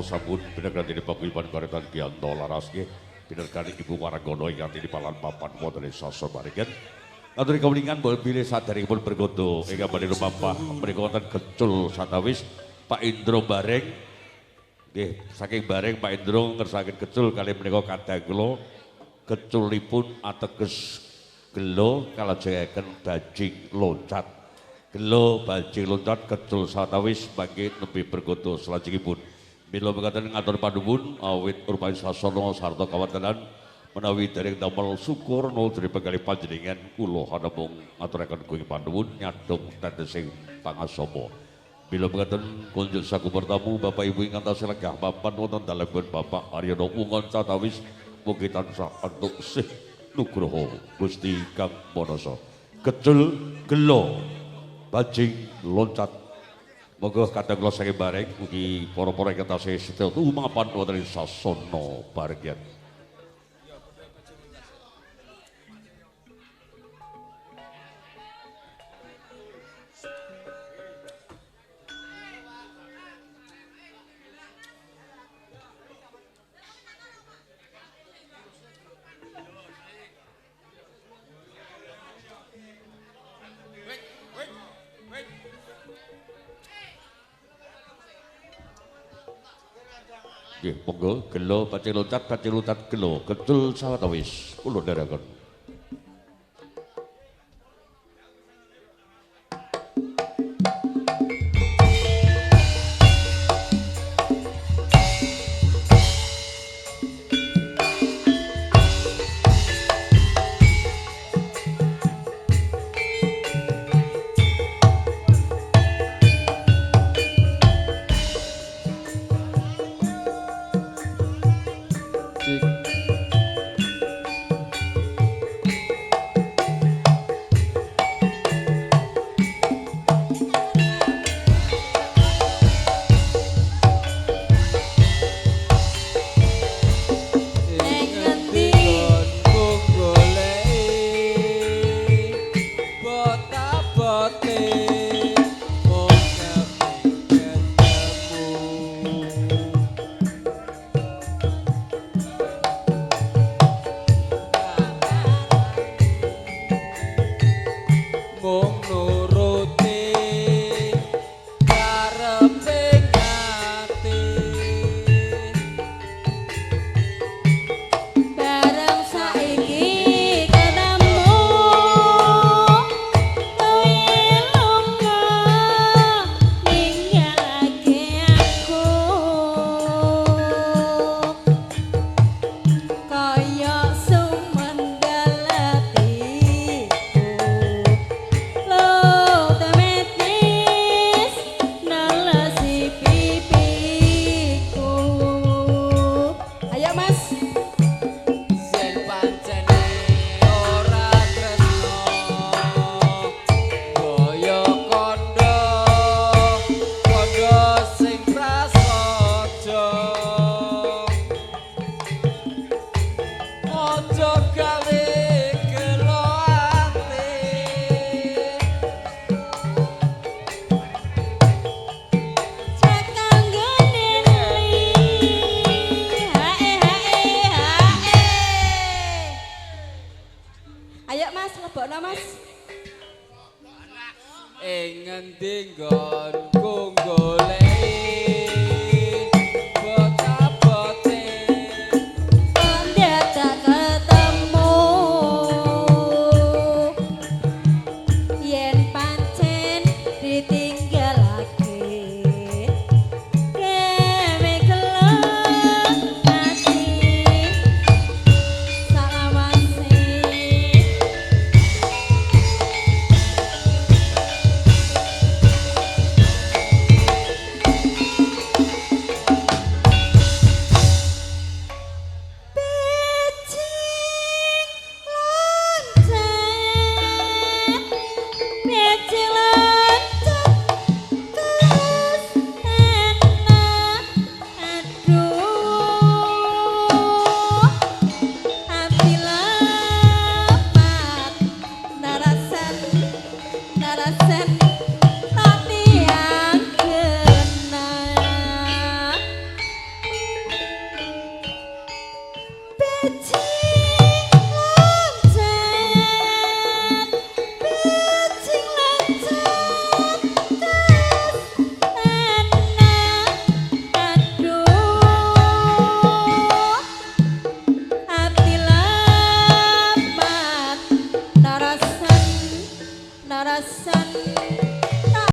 sampun bener dene paguyuban karetan Giyanto Laras nggih pinergani Ibu Waranggono ingkang tinipalan papan wonten ing sasa paringan. Aturi kawuningan boten bilih saderengipun bergodo ingkang badhe rumampah menika wonten Gecul satawis Pak Indro Bareng. Nggih, saking Bareng Pak Indro ngersakaken Gecul kalih menika kadang kula geculipun ateges gelo kalajengaken bajing loncat. Gelo bajing loncat Gecul satawis mangke nembe bergodo salajengipun. Mila mekaten ngatur panuwun awit rupane sasana sarta kawantenan menawi dereng damel syukur nuwun penggalih panjenengan kula namung ngaturaken kuing panuwun nyadong tetesing pangasaba. Mila mekaten kunjuk saku bertamu Bapak Ibu ingkang tasih lenggah papan wonten dalem Bapak Aryono Wungon satawis mugi tansah entuk sih nugroho Gusti Kang Manasa. Gecul gelo bajing loncat. Moga kadang kula saking bareng mugi para-para ingkang tasih setya tumapan wonten ing sasana paringgan. Nggih, monggo gelo bajing loncat gelo Gecul satawis kula ndherekaken. Cik